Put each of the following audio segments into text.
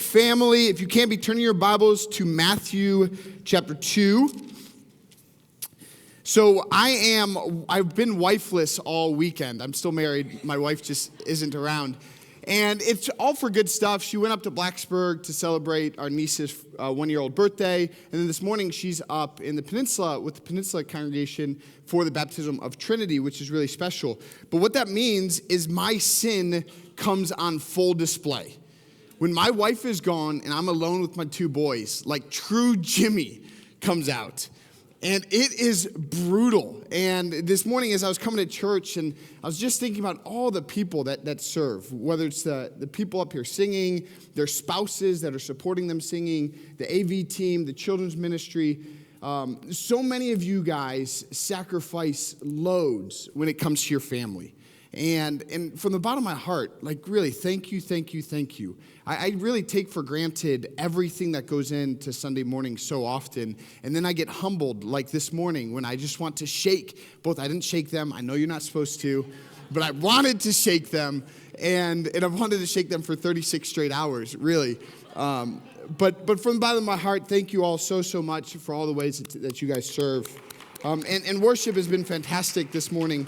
family. If you can't be turning your Bibles to Matthew chapter 2. So I've been wifeless all weekend. I'm still married. My wife just isn't around. And it's all for good stuff. She went up to Blacksburg to celebrate our niece's one-year-old birthday. And then this morning, she's up in the Peninsula with the Peninsula congregation for the baptism of Trinity, which is really special. But what that means is my sin comes on full display. When my wife is gone and I'm alone with my two boys, like true Jimmy comes out. And it is brutal. And this morning as I was coming to church, and I was just thinking about all the people that serve, whether it's the people up here singing, their spouses that are supporting them singing, the AV team, the children's ministry. So many of you guys sacrifice loads when it comes to your family. And from the bottom of my heart, like really, thank you, thank you, thank you. I really take for granted everything that goes into Sunday morning so often. And then I get humbled like this morning when I just want to shake. I didn't shake them. I know you're not supposed to. But I wanted to shake them. And I wanted to shake them for 36 straight hours, really. But from the bottom of my heart, thank you all so much for all the ways that you guys serve. And worship has been fantastic this morning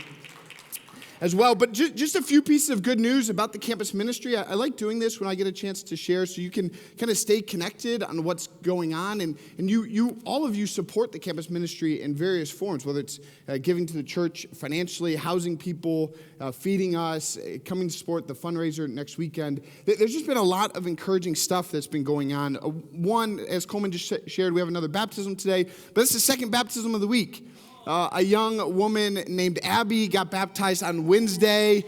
as well. But just a few pieces of good news about the campus ministry. I like doing this when I get a chance to share so you can kind of stay connected on what's going on. And you all of you support the campus ministry in various forms, whether it's giving to the church financially, housing people, feeding us, coming to support the fundraiser next weekend. There's just been a lot of encouraging stuff that's been going on. One, as Coleman just shared, we have another baptism today, but it's the second baptism of the week. A young woman named Abby got baptized on Wednesday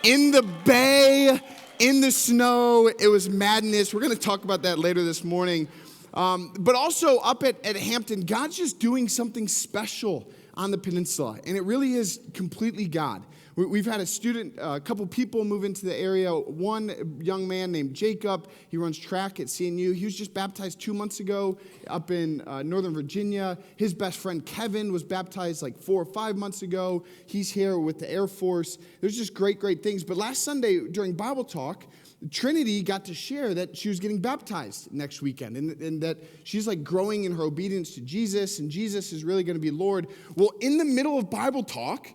in the bay, in the snow. It was madness. We're going to talk about that later this morning. But also up at Hampton, God's just doing something special on the peninsula. And it really is completely God. We've had a couple people move into the area. One young man named Jacob, he runs track at CNU. He was just baptized 2 months ago up in Northern Virginia. His best friend Kevin was baptized like 4 or 5 months ago. He's here with the Air Force. There's just great things. But last Sunday during Bible Talk, Trinity got to share that she was getting baptized next weekend and that she's like growing in her obedience to Jesus, and Jesus is really going to be Lord. Well, in the middle of Bible Talk,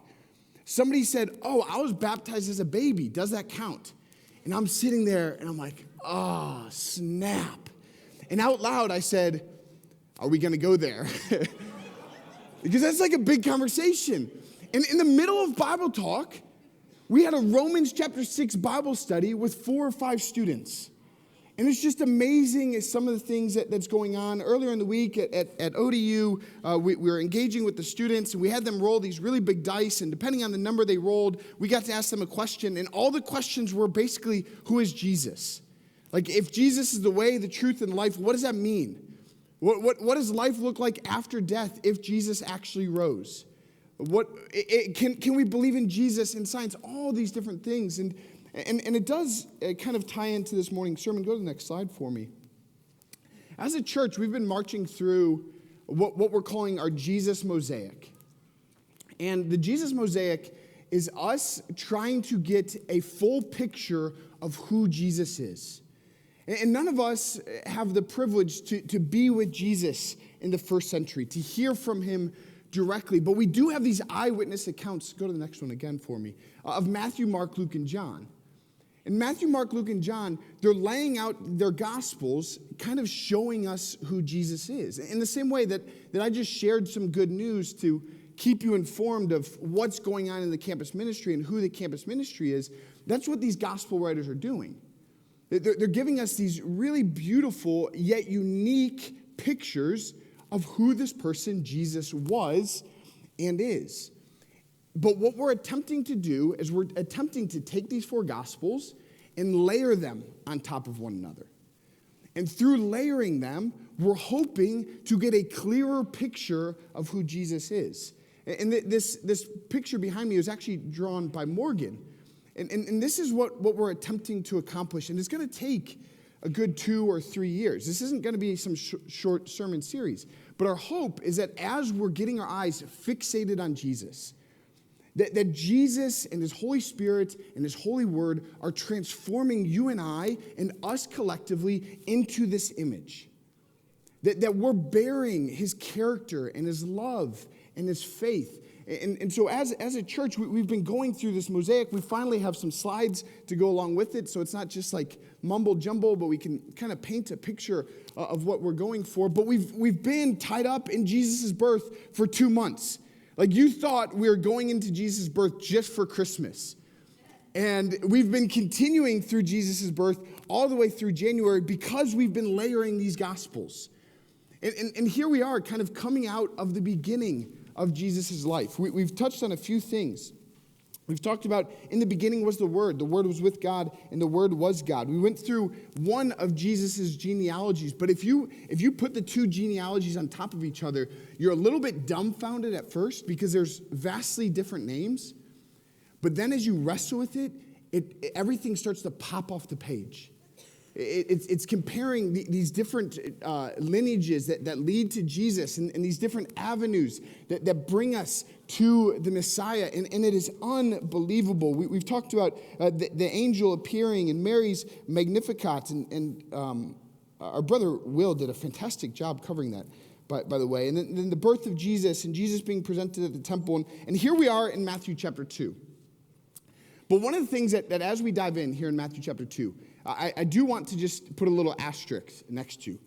somebody said, "Oh, I was baptized as a baby. Does that count?" And I'm sitting there and I'm like, "Oh, snap." And out loud I said, "Are we going to go there?" Because that's like a big conversation. And in the middle of Bible Talk, we had a Romans chapter 6 Bible study with 4 or 5 students. And it's just amazing some of the things that's going on. Earlier in the week at ODU, we were engaging with the students, and we had them roll these really big dice, and depending on the number they rolled, we got to ask them a question, and all the questions were basically, who is Jesus? Like, if Jesus is the way, the truth, and life, what does that mean? What does life look like after death if Jesus actually rose? Can we believe in Jesus and science? All these different things, and it does kind of tie into this morning's sermon. Go to the next slide for me. As a church, we've been marching through what we're calling our Jesus Mosaic. And the Jesus Mosaic is us trying to get a full picture of who Jesus is. And none of us have the privilege to be with Jesus in the first century, to hear from him directly. But we do have these eyewitness accounts, go to the next one again for me, of Matthew, Mark, Luke, and John. And Matthew, Mark, Luke, and John, they're laying out their gospels, kind of showing us who Jesus is. In the same way that I just shared some good news to keep you informed of what's going on in the campus ministry and who the campus ministry is, that's what these gospel writers are doing. They're giving us these really beautiful yet unique pictures of who this person Jesus was and is. But what we're attempting to do is we're attempting to take these 4 gospels and layer them on top of one another. And through layering them, we're hoping to get a clearer picture of who Jesus is. And this picture behind me was actually drawn by Morgan. And this is what we're attempting to accomplish. And it's going to take a good 2 or 3 years. This isn't going to be some short sermon series. But our hope is that as we're getting our eyes fixated on Jesus, That Jesus and his Holy Spirit and his holy word are transforming you and I and us collectively into this image. That we're bearing his character and his love and his faith. And so as a church, we've been going through this mosaic. We finally have some slides to go along with it, so it's not just like mumble jumble, but we can kind of paint a picture of what we're going for. But we've been tied up in Jesus' birth for 2 months. Like, you thought we were going into Jesus' birth just for Christmas. And we've been continuing through Jesus' birth all the way through January because we've been layering these gospels. And here we are kind of coming out of the beginning of Jesus' life. We've touched on a few things. We've talked about, in the beginning was the Word was with God, and the Word was God. We went through one of Jesus' genealogies, but if you put the two genealogies on top of each other, you're a little bit dumbfounded at first because there's vastly different names. But then as you wrestle with it, everything starts to pop off the page. It's comparing these different lineages that lead to Jesus and these different avenues that bring us to the Messiah. And it is unbelievable. We've talked about the angel appearing and Mary's Magnificat. And our brother Will did a fantastic job covering that, by the way. And then the birth of Jesus and Jesus being presented at the temple. And here we are in Matthew chapter 2. But one of the things that as we dive in here in Matthew chapter 2, I do want to just put a little asterisk next to,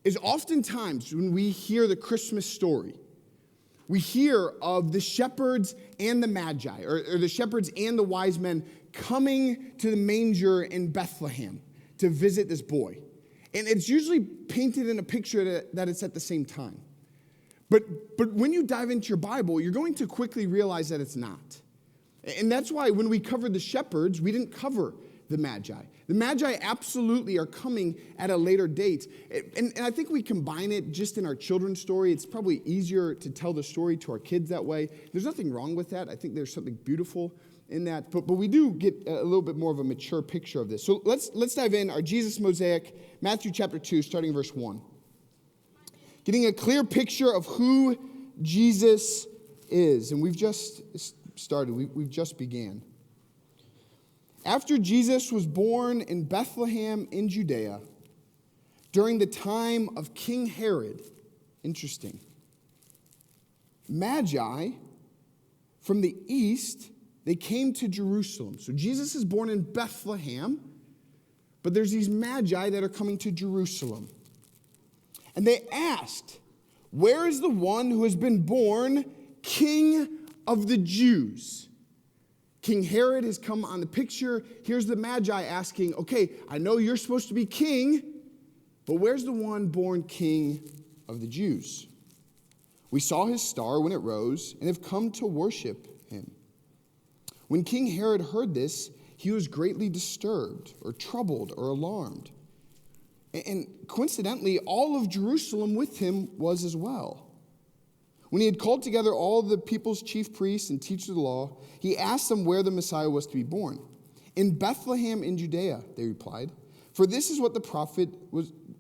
is oftentimes when we hear the Christmas story, we hear of the shepherds and the magi, or the shepherds and the wise men coming to the manger in Bethlehem to visit this boy. And it's usually painted in a picture that it's at the same time. But when you dive into your Bible, you're going to quickly realize that it's not. And that's why when we covered the shepherds, we didn't cover the magi. The magi absolutely are coming at a later date. And I think we combine it just in our children's story. It's probably easier to tell the story to our kids that way. There's nothing wrong with that. I think there's something beautiful in that. But we do get a little bit more of a mature picture of this. So let's dive in. Our Jesus mosaic, Matthew chapter 2, starting in verse 1. Getting a clear picture of who Jesus is. And we've just started. We've just began. After Jesus was born in Bethlehem in Judea, during the time of King Herod, interesting, Magi from the east, they came to Jerusalem. So Jesus is born in Bethlehem, but there's these Magi that are coming to Jerusalem. And they asked, "Where is the one who has been born King of the Jews?" King Herod has come on the picture. Here's the Magi asking, okay, I know you're supposed to be king, but where's the one born King of the Jews? We saw his star when it rose and have come to worship him. When King Herod heard this, he was greatly disturbed or troubled or alarmed. And coincidentally, all of Jerusalem with him was as well. When he had called together all the people's chief priests and teachers of the law, he asked them where the Messiah was to be born. "In Bethlehem in Judea," they replied, "for this is what the prophet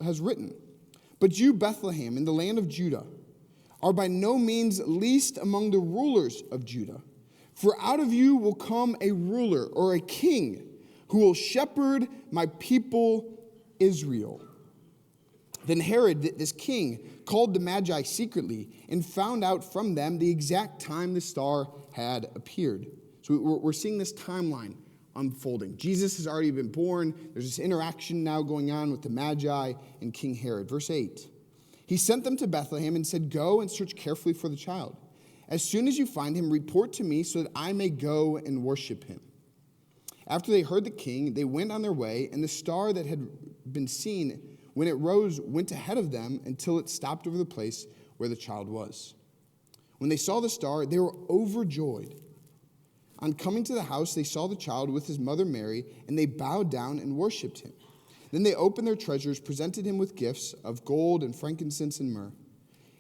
has written. But you, Bethlehem, in the land of Judah, are by no means least among the rulers of Judah. For out of you will come a ruler or a king who will shepherd my people Israel." Then Herod, this king, called the Magi secretly and found out from them the exact time the star had appeared. So we're seeing this timeline unfolding. Jesus has already been born. There's this interaction now going on with the Magi and King Herod. Verse 8, he sent them to Bethlehem and said, "Go and search carefully for the child. As soon as you find him, report to me so that I may go and worship him." After they heard the king, they went on their way, and the star that had been seen when it rose went ahead of them until it stopped over the place where the child was. When they saw the star, they were overjoyed. On coming to the house, they saw the child with his mother Mary, and they bowed down and worshipped him. Then they opened their treasures, presented him with gifts of gold and frankincense and myrrh.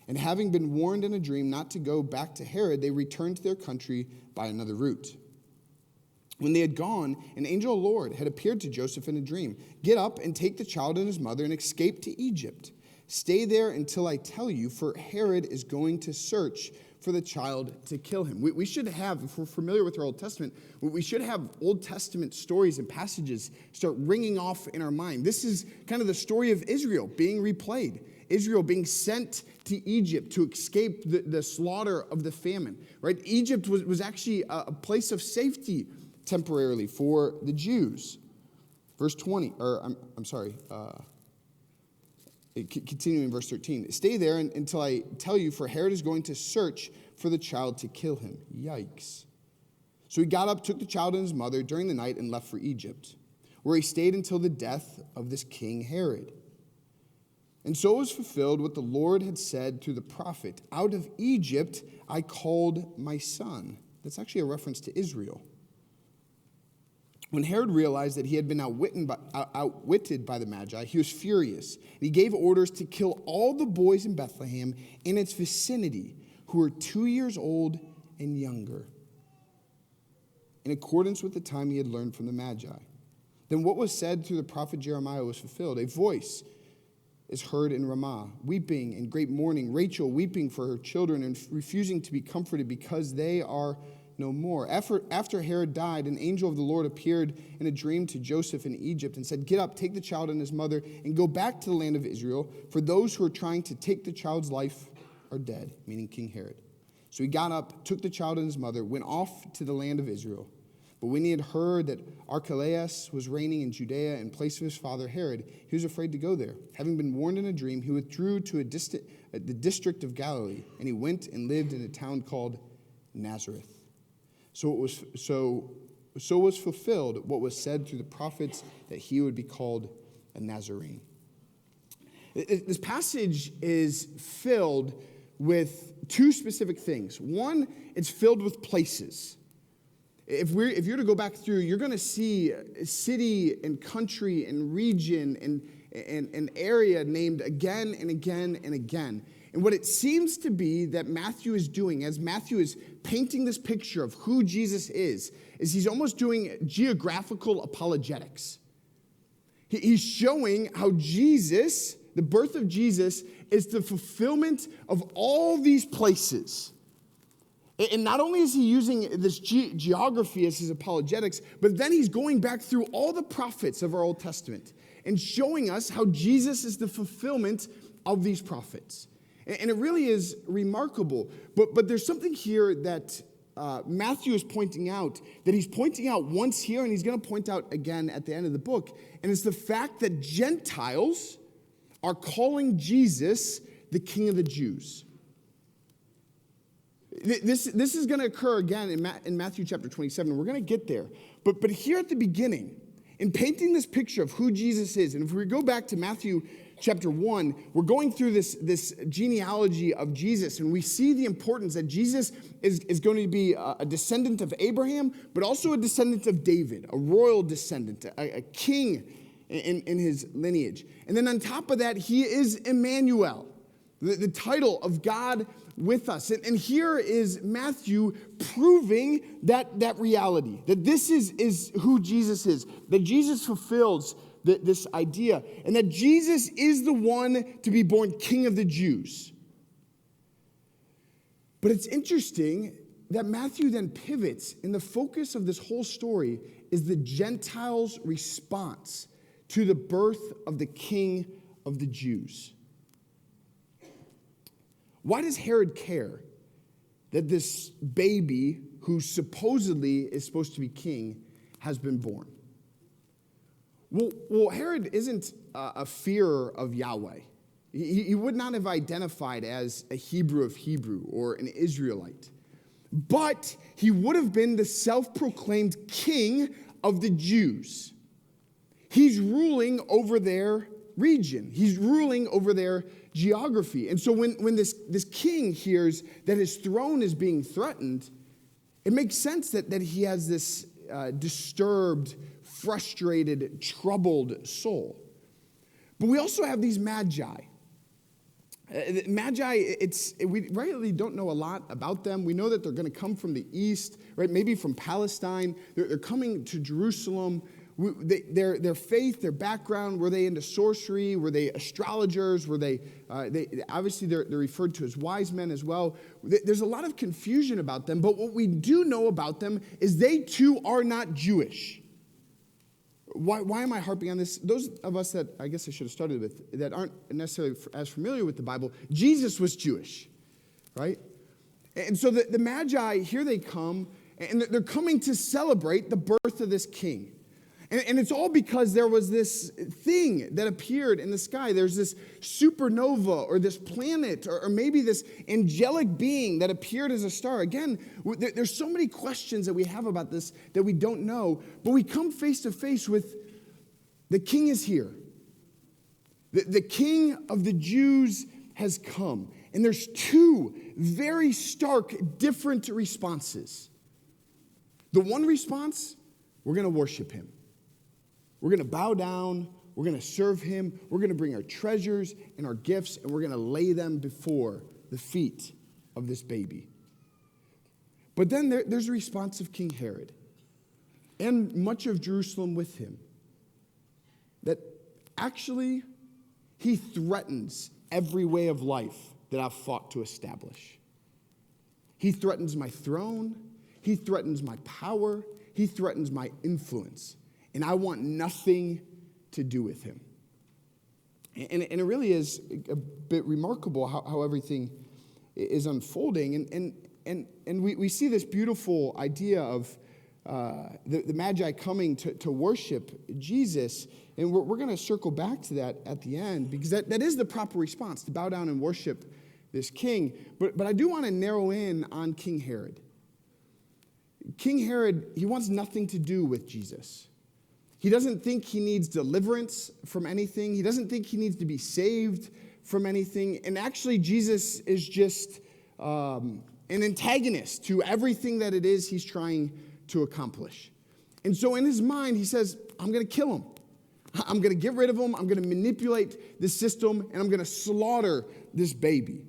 And having been warned in a dream not to go back to Herod, they returned to their country by another route. When they had gone, an angel of the Lord had appeared to Joseph in a dream. "Get up and take the child and his mother and escape to Egypt. Stay there until I tell you, for Herod is going to search for the child to kill him. We should have, if we're familiar with our Old Testament, we should have Old Testament stories and passages start ringing off in our mind. This is kind of the story of Israel being replayed. Israel being sent to Egypt to escape the slaughter of the famine, right? Egypt was actually a place of safety temporarily for the Jews. Verse 20, continuing in verse 13. Stay there until I tell you, for Herod is going to search for the child to kill him. Yikes. So he got up, took the child and his mother during the night, and left for Egypt, where he stayed until the death of this king Herod. And so was fulfilled what the Lord had said through the prophet, out of Egypt I called my son. That's actually a reference to Israel. When Herod realized that he had been outwitted by the Magi, he was furious. He gave orders to kill all the boys in Bethlehem in its vicinity who were 2 years old and younger, in accordance with the time he had learned from the Magi. Then what was said through the prophet Jeremiah was fulfilled. A voice is heard in Ramah, weeping in great mourning, Rachel weeping for her children and refusing to be comforted because they are no more. After Herod died, an angel of the Lord appeared in a dream to Joseph in Egypt and said, "Get up, take the child and his mother, and go back to the land of Israel, for those who are trying to take the child's life are dead," meaning King Herod. So he got up, took the child and his mother, went off to the land of Israel. But when he had heard that Archelaus was reigning in Judea in place of his father Herod, he was afraid to go there. Having been warned in a dream, he withdrew to the district of Galilee, and he went and lived in a town called Nazareth. So was fulfilled what was said through the prophets, that he would be called a Nazarene. This passage is filled with two specific things. One, it's filled with places. If you're to go back through, you're going to see city and country and region and area named again and again and again. And what it seems to be that Matthew is doing, as Matthew is painting this picture of who Jesus is he's almost doing geographical apologetics. He's showing how Jesus, the birth of Jesus, is the fulfillment of all these places. And not only is he using this geography as his apologetics, but then he's going back through all the prophets of our Old Testament and showing us how Jesus is the fulfillment of these prophets. And it really is remarkable. But there's something here that Matthew is pointing out, that he's pointing out once here, and he's going to point out again at the end of the book. And it's the fact that Gentiles are calling Jesus the King of the Jews. This is going to occur again in Matthew chapter 27. We're going to get there. But here at the beginning, in painting this picture of who Jesus is, and if we go back to Matthew chapter 1, we're going through this genealogy of Jesus, and we see the importance that Jesus is going to be a descendant of Abraham, but also a descendant of David, a royal descendant, a king in his lineage. And then on top of that, he is Emmanuel, the title of God with us. And here is Matthew proving that reality, that this is who Jesus is, that Jesus fulfills this idea, and that Jesus is the one to be born King of the Jews. But it's interesting that Matthew then pivots, and the focus of this whole story is the Gentiles' response to the birth of the King of the Jews. Why does Herod care that this baby, who supposedly is supposed to be king, has been born? Well, Herod isn't a fearer of Yahweh. He would not have identified as a Hebrew of Hebrew or an Israelite. But he would have been the self-proclaimed king of the Jews. He's ruling over their region. He's ruling over their geography. And so when this king hears that his throne is being threatened, it makes sense that he has this disturbed, frustrated, troubled soul. But we also have these magi. Magi, we really don't know a lot about them. We know that they're going to come from the east, right? Maybe from Palestine. They're coming to Jerusalem. Their faith, their background, were they into sorcery? Were they astrologers? Were they obviously they're referred to as wise men as well. There's a lot of confusion about them, but what we do know about them is they too are not Jewish. Why am I harping on this? Those of us that I guess I should have started with that aren't necessarily as familiar with the Bible, Jesus was Jewish, right? And so the Magi, here they come, and they're coming to celebrate the birth of this king. And it's all because there was this thing that appeared in the sky. There's this supernova or this planet or maybe this angelic being that appeared as a star. Again, there's so many questions that we have about this that we don't know. But we come face to face with the king is here. The king of the Jews has come. And there's two very stark, different responses. The one response, we're going to worship him. We're going to bow down, we're going to serve him, we're going to bring our treasures and our gifts, and we're going to lay them before the feet of this baby. But then there's a response of King Herod and much of Jerusalem with him that actually he threatens every way of life that I've fought to establish. He threatens my throne, he threatens my power, he threatens my influence. And I want nothing to do with him. And it really is a bit remarkable how everything is unfolding. And we see this beautiful idea of the Magi coming to worship Jesus. And we're going to circle back to that at the end, because that is the proper response, to bow down and worship this king. But I do want to narrow in on King Herod. King Herod, he wants nothing to do with Jesus. He doesn't think he needs deliverance from anything. He doesn't think he needs to be saved from anything. And actually, Jesus is just an antagonist to everything that it is he's trying to accomplish. And so in his mind, he says, I'm going to kill him. I'm going to get rid of him. I'm going to manipulate the system, and I'm going to slaughter this baby.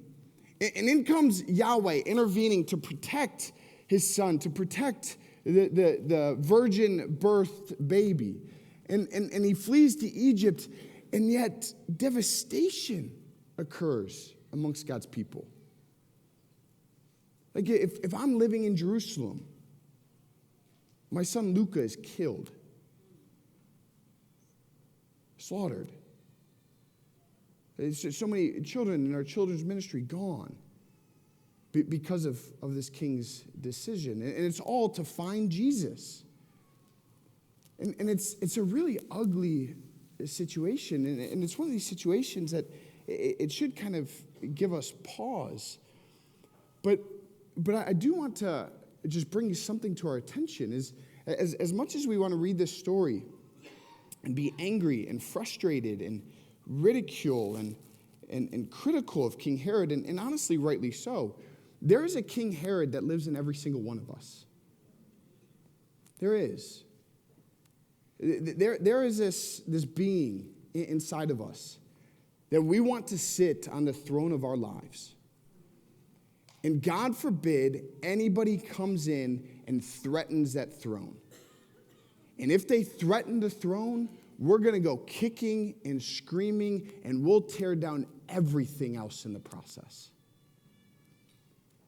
And in comes Yahweh intervening to protect his son, to protect the virgin birthed baby. And he flees to Egypt, and yet devastation occurs amongst God's people. Like if I'm living in Jerusalem, my son Luca is killed, slaughtered. There's so many children in our children's ministry gone because of this king's decision. And it's all to find Jesus. And it's a really ugly situation. And it's one of these situations that it should kind of give us pause. But I do want to just bring something to our attention. As much as we want to read this story and be angry and frustrated and ridicule and critical of King Herod, and honestly rightly so, there is a King Herod that lives in every single one of us. There is. There is this being inside of us that we want to sit on the throne of our lives. And God forbid anybody comes in and threatens that throne. And if they threaten the throne, we're going to go kicking and screaming, and we'll tear down everything else in the process.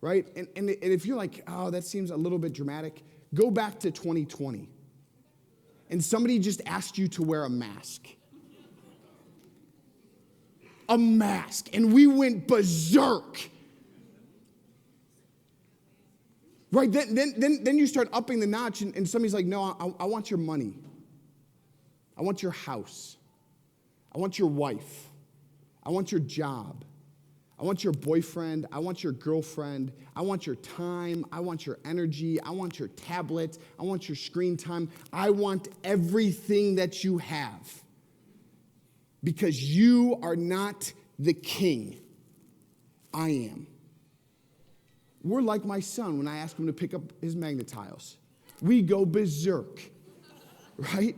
Right? And if you're like, oh, that seems a little bit dramatic, go back to 2020. And somebody just asked you to wear a mask. A mask. And we went berserk. Right? Then you start upping the notch, and somebody's like, no, I want your money. I want your house. I want your wife. I want your job. I want your boyfriend. I want your girlfriend. I want your time. I want your energy. I want your tablet. I want your screen time. I want everything that you have. Because you are not the king. I am. We're like my son when I ask him to pick up his magnetiles. We go berserk, right?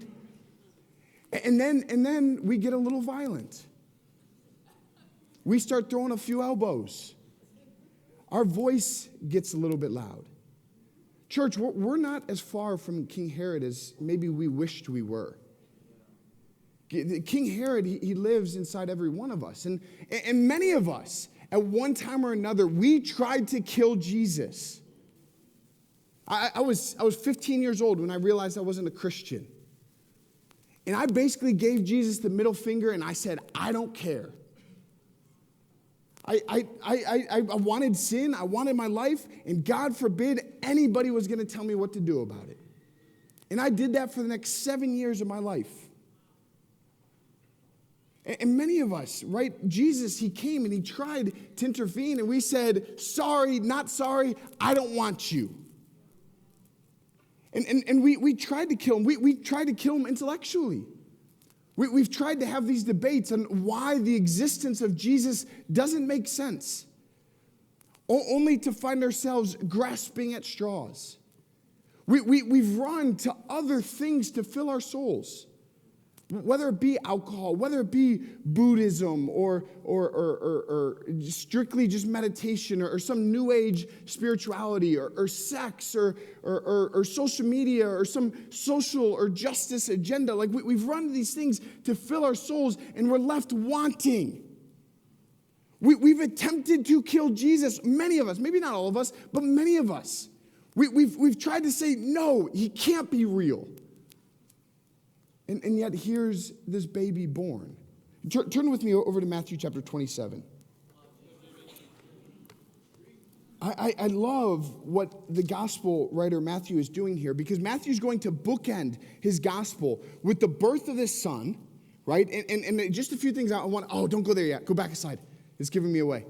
And then we get a little violent. We start throwing a few elbows. Our voice gets a little bit loud. Church, we're not as far from King Herod as maybe we wished we were. King Herod, he lives inside every one of us. And many of us, at one time or another, we tried to kill Jesus. I was 15 years old when I realized I wasn't a Christian. And I basically gave Jesus the middle finger and I said, I don't care. I wanted sin, I wanted my life, and God forbid anybody was going to tell me what to do about it. And I did that for the next 7 years of my life. And many of us, right, Jesus, he came and he tried to intervene, and we said, sorry, not sorry, I don't want you. And we tried to kill him. We tried to kill him intellectually. We've tried to have these debates on why the existence of Jesus doesn't make sense, only to find ourselves grasping at straws. We've run to other things to fill our souls, whether it be alcohol, whether it be Buddhism or strictly just meditation or some new age spirituality or sex or social media or some social or justice agenda. Like we've run to these things to fill our souls and we're left wanting. We've attempted to kill Jesus, many of us, maybe not all of us, but many of us. We've tried to say, no, he can't be real. And yet here's this baby born. Turn with me over to Matthew chapter 27. I love what the gospel writer Matthew is doing here, because Matthew's going to bookend his gospel with the birth of this son, right? And just a few things I want. Oh, don't go there yet. Go back aside. It's giving me away.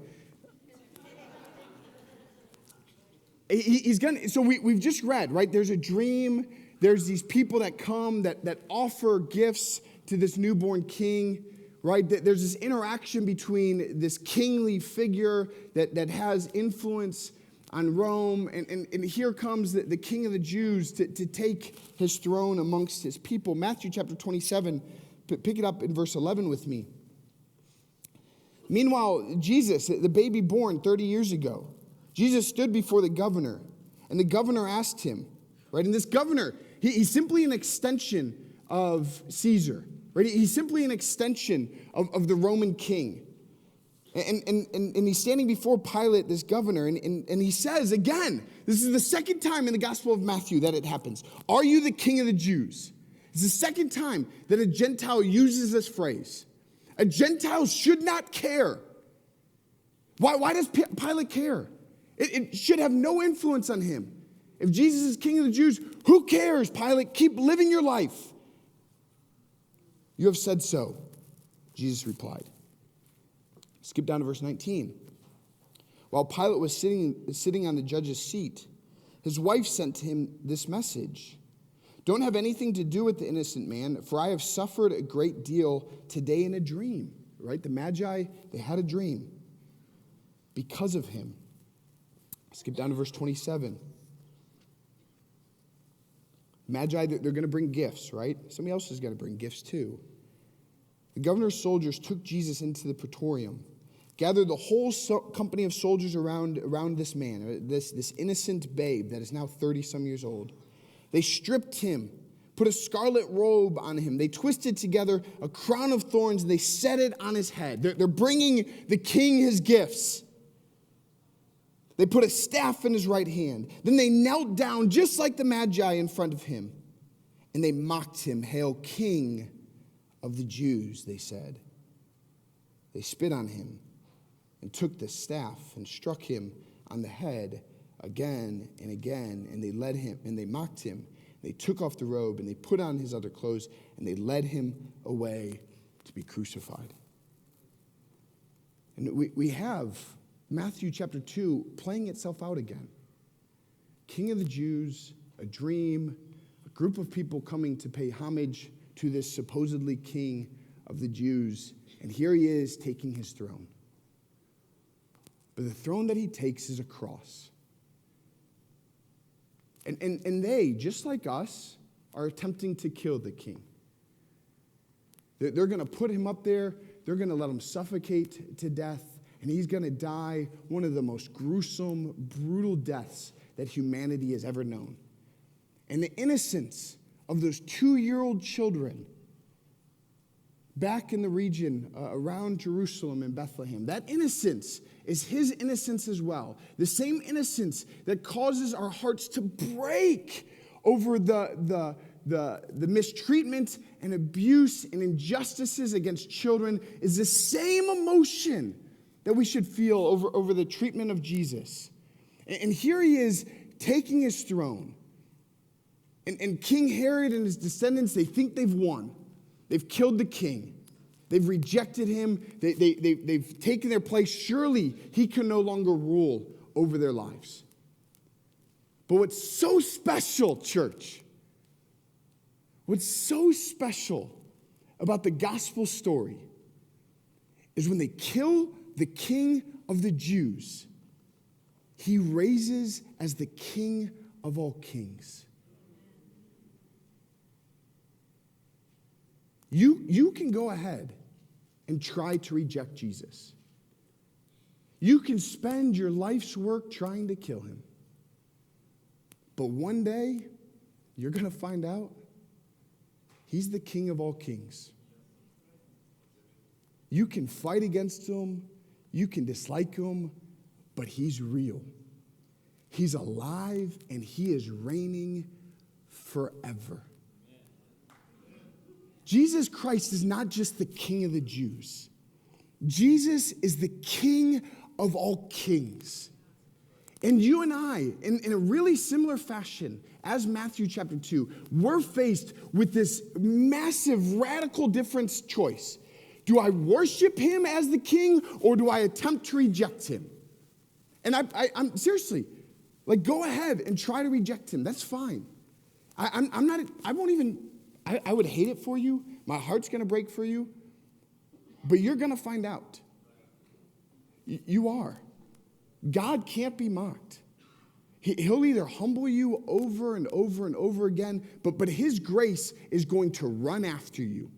So we've just read, right? There's a dream. There's these people that come that offer gifts to this newborn king, right? There's this interaction between this kingly figure that has influence on Rome, and here comes the king of the Jews to take his throne amongst his people. Matthew chapter 27, pick it up in verse 11 with me. Meanwhile, Jesus, the baby born 30 years ago, Jesus stood before the governor, and the governor asked him, right? And this governor, he's simply an extension of Caesar, right? He's simply an extension of the Roman king. And he's standing before Pilate, this governor, and he says again, this is the second time in the Gospel of Matthew that it happens. Are you the king of the Jews? It's the second time that a Gentile uses this phrase. A Gentile should not care. Why does Pilate care? It should have no influence on him. If Jesus is king of the Jews, who cares, Pilate? Keep living your life. You have said so, Jesus replied. Skip down to verse 19. While Pilate was sitting on the judge's seat, his wife sent to him this message. Don't have anything to do with the innocent man, for I have suffered a great deal today in a dream. Right? The Magi, they had a dream because of him. Skip down to verse 27. Magi, they're going to bring gifts, right? Somebody else is going to bring gifts too. The governor's soldiers took Jesus into the praetorium, gathered the whole company of soldiers around this man, this innocent babe that is now 30-some years old. They stripped him, put a scarlet robe on him. They twisted together a crown of thorns, and they set it on his head. They're bringing the king his gifts. They put a staff in his right hand. Then they knelt down just like the Magi in front of him. And they mocked him. Hail, King of the Jews, they said. They spit on him and took the staff and struck him on the head again and again. And they led him and they mocked him. They took off the robe and they put on his other clothes and they led him away to be crucified. And we have Matthew chapter 2 playing itself out again. King of the Jews, a dream, a group of people coming to pay homage to this supposedly king of the Jews. And here he is taking his throne. But the throne that he takes is a cross. And they, just like us, are attempting to kill the king. They're going to put him up there. They're going to let him suffocate to death. And he's going to die one of the most gruesome, brutal deaths that humanity has ever known. And the innocence of those 2-year-old children back in the region around Jerusalem and Bethlehem, that innocence is his innocence as well. The same innocence that causes our hearts to break over the mistreatment and abuse and injustices against children is the same emotion that we should feel over the treatment of Jesus. And here he is taking his throne. And King Herod and his descendants, they think they've won. They've killed the king. They've rejected him. They've taken their place. Surely he can no longer rule over their lives. But what's so special, church, what's so special about the gospel story is when they kill the king of the Jews, he raises as the King of all kings. You can go ahead and try to reject Jesus. You can spend your life's work trying to kill him. But one day, you're going to find out he's the King of all kings. You can fight against him. You can dislike him. But he's real. He's alive, and he is reigning forever. Jesus Christ is not just the King of the Jews. Jesus is the King of all kings. And you and I, in a really similar fashion, as Matthew chapter 2, we're faced with this massive, radical difference choice. Do I worship him as the king, or do I attempt to reject him? And I'm seriously, like, go ahead and try to reject him. That's fine. I would hate it for you. My heart's going to break for you. But you're going to find out. You are. God can't be mocked. He'll either humble you over and over and over again, but his grace is going to run after you.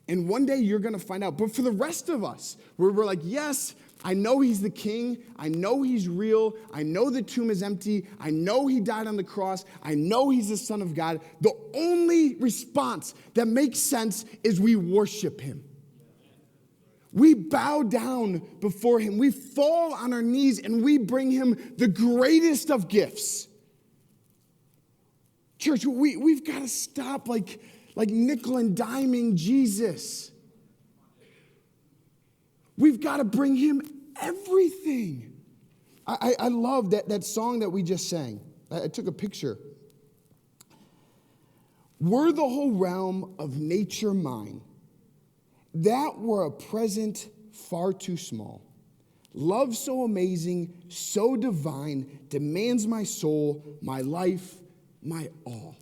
And one day you're going to find out. But for the rest of us, we're like, yes, I know he's the king. I know he's real. I know the tomb is empty. I know he died on the cross. I know he's the Son of God. The only response that makes sense is we worship him. We bow down before him. We fall on our knees and we bring him the greatest of gifts. Church, we've got to stop like nickel and diming Jesus. We've got to bring him everything. I love that song that we just sang. I took a picture. Were the whole realm of nature mine, that were a present far too small. Love so amazing, so divine, demands my soul, my life, my all.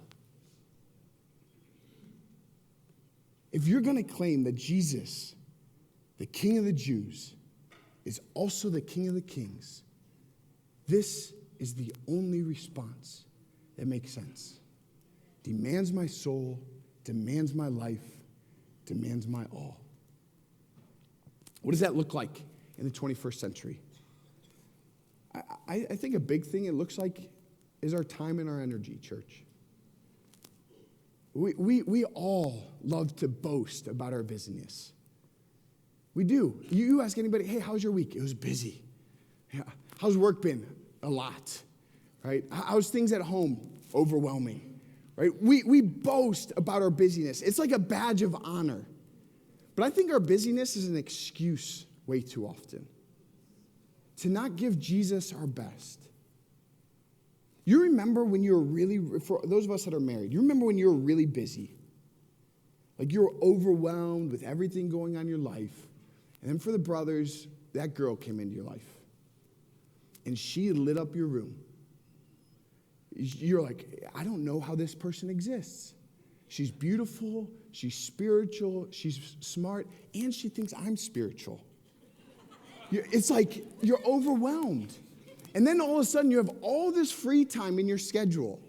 If you're going to claim that Jesus, the King of the Jews, is also the King of the Kings, this is the only response that makes sense. Demands my soul, demands my life, demands my all. What does that look like in the 21st century? I think a big thing it looks like is our time and our energy, church. We all love to boast about our busyness. We do. You ask anybody, hey, how's your week? It was busy. Yeah. How's work been? A lot. Right? How's things at home? Overwhelming. Right? We boast about our busyness. It's like a badge of honor. But I think our busyness is an excuse way too often to not give Jesus our best. You remember when you were really, for those of us that are married, you remember when you were really busy? Like you were overwhelmed with everything going on in your life. And then for the brothers, that girl came into your life. And she lit up your room. You're like, I don't know how this person exists. She's beautiful, she's spiritual, she's smart, and she thinks I'm spiritual. It's like you're overwhelmed. And then all of a sudden you have all this free time in your schedule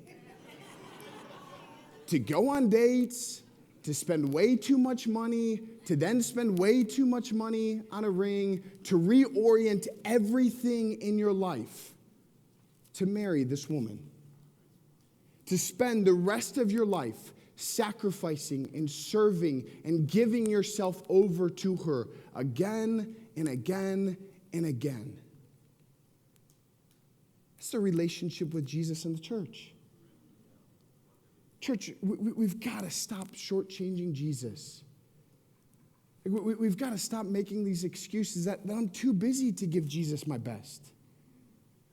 to go on dates, to spend way too much money, to then spend way too much money on a ring, to reorient everything in your life to marry this woman, to spend the rest of your life sacrificing and serving and giving yourself over to her again and again and again. It's the relationship with Jesus and the church. Church, we've got to stop shortchanging Jesus. We've got to stop making these excuses that I'm too busy to give Jesus my best.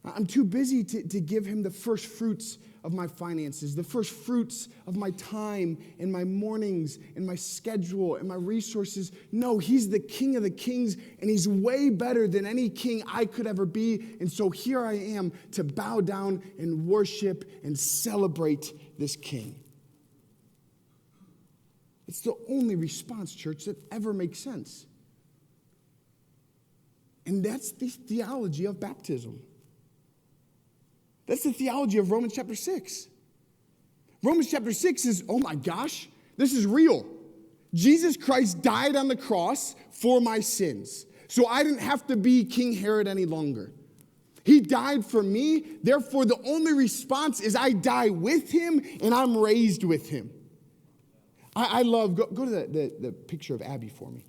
I'm too busy to give him the first fruits of my finances, the first fruits of my time and my mornings and my schedule and my resources. No, he's the King of the kings, and he's way better than any king I could ever be. And so here I am to bow down and worship and celebrate this king. It's the only response, church, that ever makes sense. And that's the theology of baptism. That's the theology of Romans chapter 6. Romans chapter 6 is, oh my gosh, this is real. Jesus Christ died on the cross for my sins, so I didn't have to be King Herod any longer. He died for me, therefore the only response is I die with him and I'm raised with him. I love, go to the picture of Abby for me.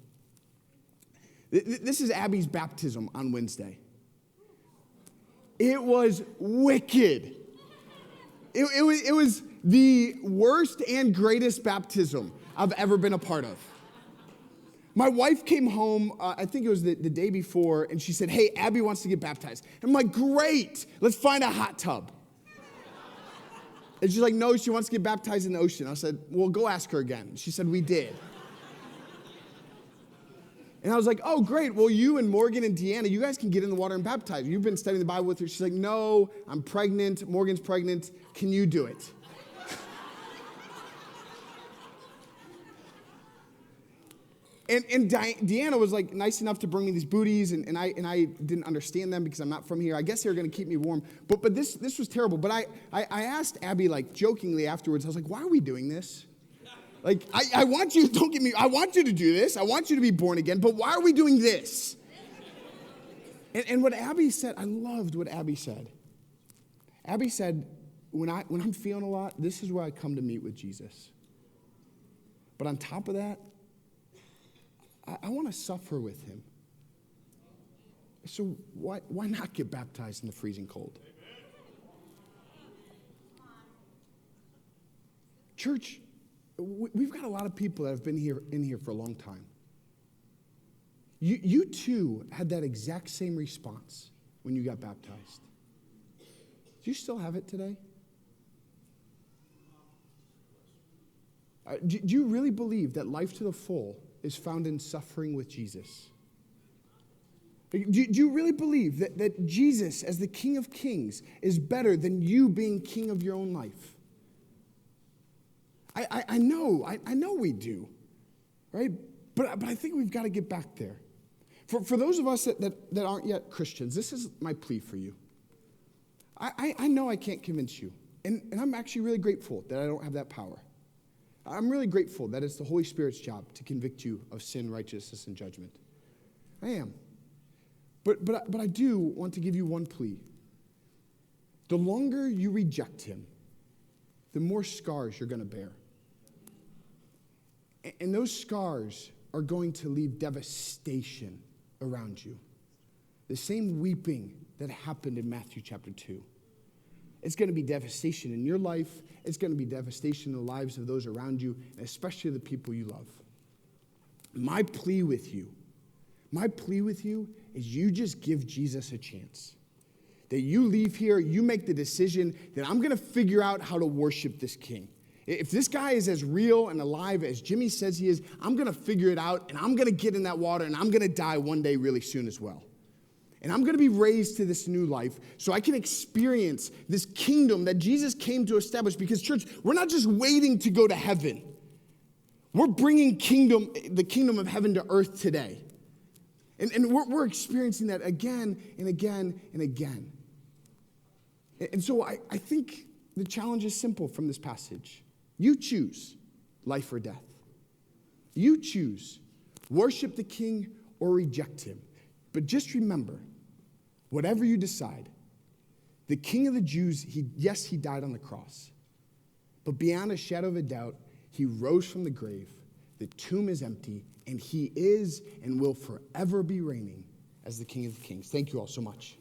This is Abby's baptism on Wednesday. It was wicked. It was the worst and greatest baptism I've ever been a part of. My wife came home, I think it was the day before, and she said, hey, Abby wants to get baptized. I'm like, great, let's find a hot tub. And she's like, no, she wants to get baptized in the ocean. I said, well, go ask her again. She said, we did. And I was like, oh, great. Well, you and Morgan and Deanna, you guys can get in the water and baptize. You've been studying the Bible with her. She's like, no, I'm pregnant. Morgan's pregnant. Can you do it? And Deanna was like nice enough to bring me these booties, and I didn't understand them because I'm not from here. I guess they were going to keep me warm. But this was terrible. But I asked Abby, like, jokingly afterwards, I was like, why are we doing this? Like, I want you, don't get me, I want you to do this. I want you to be born again, but why are we doing this? And what Abby said, I loved what Abby said. Abby said, when I'm feeling a lot, this is where I come to meet with Jesus. But on top of that, I want to suffer with him. So why not get baptized in the freezing cold? Church, we've got a lot of people that have been in here for a long time. You too had that exact same response when you got baptized. Do you still have it today? Do you really believe that life to the full is found in suffering with Jesus? Do you really believe that Jesus, as the King of Kings, is better than you being king of your own life? I know we do, right? But I think we've got to get back there. For those of us that aren't yet Christians, this is my plea for you. I know I can't convince you, and I'm actually really grateful that I don't have that power. I'm really grateful that it's the Holy Spirit's job to convict you of sin, righteousness, and judgment. I am. But I do want to give you one plea. The longer you reject him, the more scars you're going to bear. And those scars are going to leave devastation around you. The same weeping that happened in Matthew chapter 2. It's going to be devastation in your life. It's going to be devastation in the lives of those around you, and especially the people you love. My plea with you is you just give Jesus a chance. That you leave here, you make the decision that I'm going to figure out how to worship this king. If this guy is as real and alive as Jimmy says he is, I'm going to figure it out, and I'm going to get in that water, and I'm going to die one day really soon as well. And I'm going to be raised to this new life so I can experience this kingdom that Jesus came to establish. Because, church, we're not just waiting to go to heaven. We're bringing the kingdom of heaven to earth today. And we're experiencing that again and again and again. And so I think the challenge is simple from this passage. You choose life or death. You choose worship the king or reject him. But just remember, whatever you decide, The King of the Jews, he died on the cross. But beyond a shadow of a doubt, he rose from the grave. The tomb is empty, and he is and will forever be reigning as the King of the Kings. Thank you all so much.